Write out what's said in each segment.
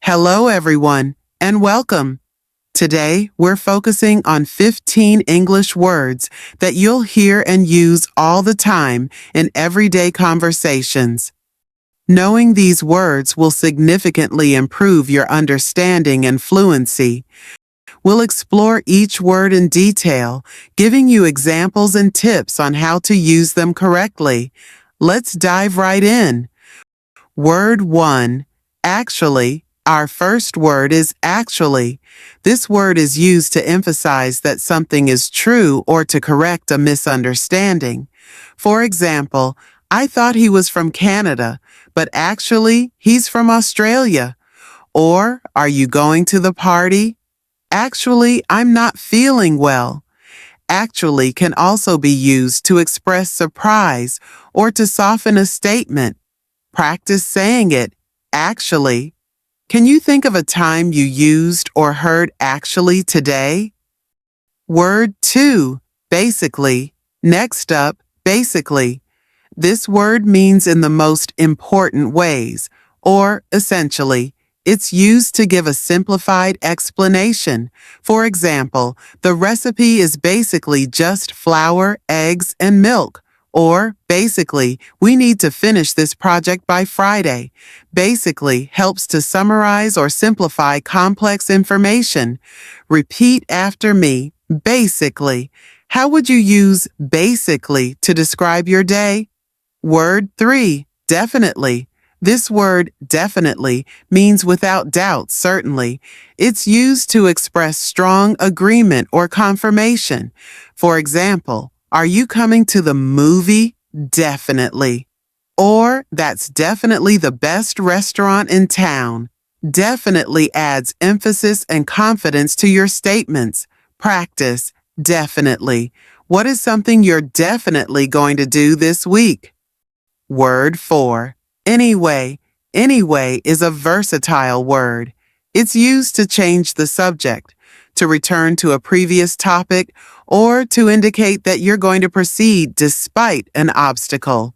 Hello, everyone, and welcome. Today, we're focusing on 15 English words that you'll hear and use all the time in everyday conversations. Knowing these words will significantly improve your understanding and fluency. We'll explore each word in detail, giving you examples and tips on how to use them correctly. Let's dive right in. Word 1. Actually. Our first word is actually. This word is used to emphasize that something is true or to correct a misunderstanding. For example, I thought he was from Canada, but actually he's from Australia. Or, are you going to the party? Actually, I'm not feeling well. Actually can also be used to express surprise or to soften a statement. Practice saying it, actually. Can you think of a time you used or heard actually today? Word 2, basically. Next up, basically. This word means in the most important ways, or essentially. It's used to give a simplified explanation. For example, the recipe is basically just flour, eggs, and milk. Or, basically, we need to finish this project by Friday. Basically helps to summarize or simplify complex information. Repeat after me, basically. How would you use basically to describe your day? Word 3, definitely. This word, definitely, means without doubt, certainly. It's used to express strong agreement or confirmation. For example, are you coming to the movie? Definitely. Or, that's definitely the best restaurant in town. Definitely adds emphasis and confidence to your statements. Practice, definitely. What is something you're definitely going to do this week? Word 4. Anyway. Anyway is a versatile word. It's used to change the subject, to return to a previous topic, or to indicate that you're going to proceed despite an obstacle.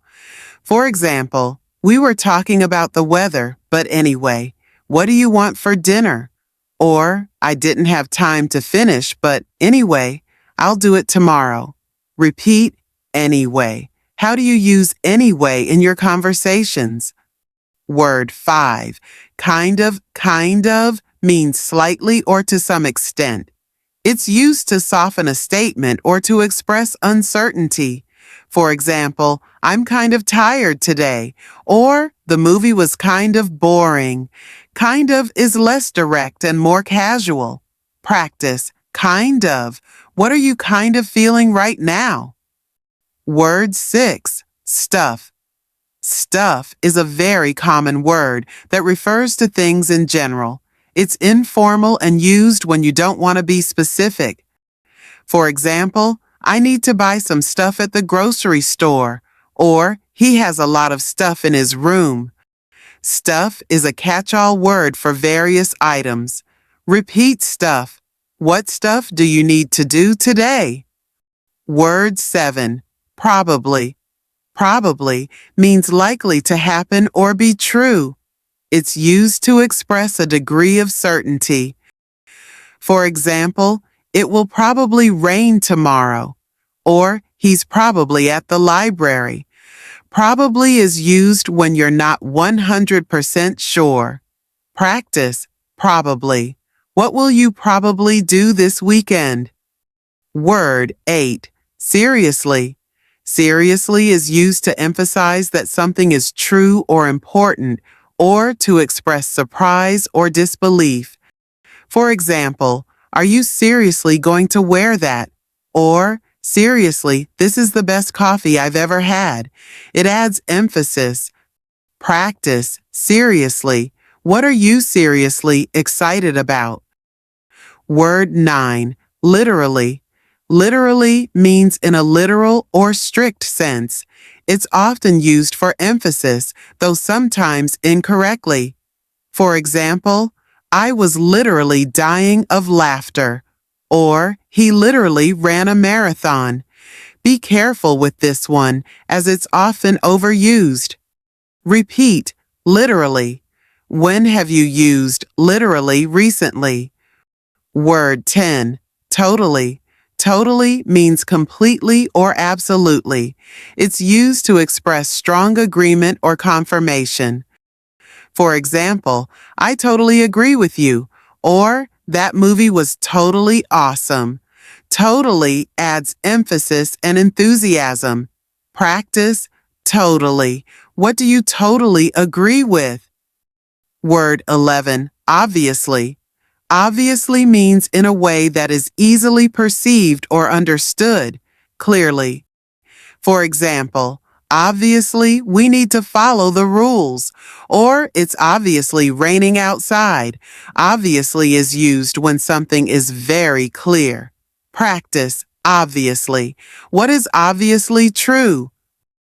For example, we were talking about the weather, but anyway, what do you want for dinner? Or, I didn't have time to finish, but anyway, I'll do it tomorrow. Repeat, anyway. How do you use anyway in your conversations? Word 5. Kind of means slightly or to some extent. It's used to soften a statement or to express uncertainty. For example, I'm kind of tired today, or the movie was kind of boring. Kind of is less direct and more casual. Practice, kind of. What are you kind of feeling right now? Word 6. Stuff. Stuff is a very common word that refers to things in general. It's informal and used when you don't want to be specific. For example, I need to buy some stuff at the grocery store, or he has a lot of stuff in his room. Stuff is a catch-all word for various items. Repeat stuff. What stuff do you need to do today? Word 7. Probably. Probably means likely to happen or be true. It's used to express a degree of certainty. For example, it will probably rain tomorrow, or he's probably at the library. Probably is used when you're not 100% sure. Practice, probably. What will you probably do this weekend? Word 8. Seriously. Seriously is used to emphasize that something is true or important, or to express surprise or disbelief. For example, are you seriously going to wear that? Or, seriously, this is the best coffee I've ever had. It adds emphasis. Practice, seriously. What are you seriously excited about? Word 9. Literally. Literally means in a literal or strict sense. It's often used for emphasis, though sometimes incorrectly. For example, I was literally dying of laughter, or he literally ran a marathon. Be careful with this one, as it's often overused. Repeat, literally. When have you used literally recently? Word 10. Totally. Totally means completely or absolutely. It's used to express strong agreement or confirmation. For example, I totally agree with you, or that movie was totally awesome. Totally adds emphasis and enthusiasm. Practice totally. What do you totally agree with? Word 11. Obviously. Obviously means in a way that is easily perceived or understood clearly. For example, obviously we need to follow the rules, or it's obviously raining outside. Obviously is used when something is very clear. Practice obviously. What is obviously true?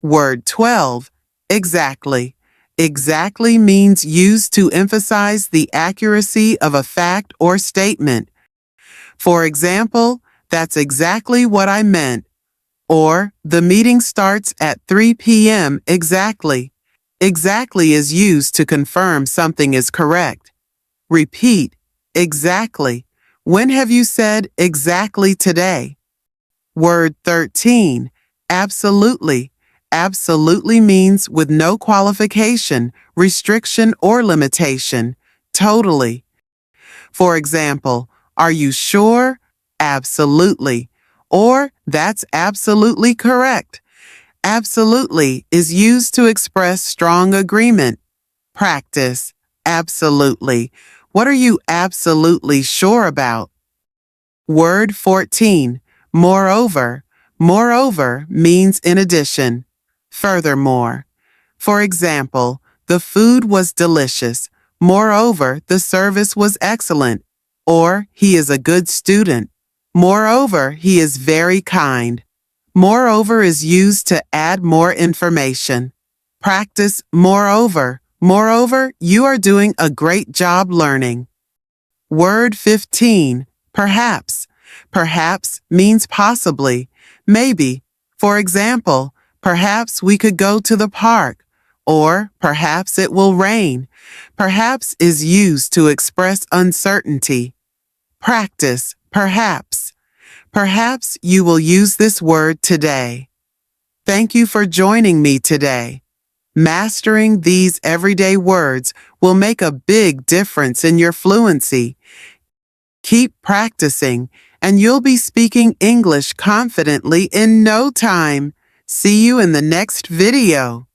Word 12. Exactly. Exactly means used to emphasize the accuracy of a fact or statement. For example, that's exactly what I meant. Or, the meeting starts at 3 p.m. exactly. Exactly is used to confirm something is correct. Repeat, exactly. When have you said exactly today? Word 13. Absolutely. Absolutely means with no qualification, restriction, or limitation. Totally. For example, are you sure? Absolutely. Or that's absolutely correct. Absolutely is used to express strong agreement. Practice. Absolutely. What are you absolutely sure about? Word 14. Moreover. Moreover means in addition. Furthermore. For example, the food was delicious. Moreover, the service was excellent. Or, he is a good student. Moreover, he is very kind. Moreover is used to add more information. Practice moreover. Moreover, you are doing a great job learning. Word 15. Perhaps. Perhaps means possibly, maybe. For example, perhaps we could go to the park, or perhaps it will rain. Perhaps is used to express uncertainty. Practice, perhaps. Perhaps you will use this word today. Thank you for joining me today. Mastering these everyday words will make a big difference in your fluency. Keep practicing, and you'll be speaking English confidently in no time. See you in the next video.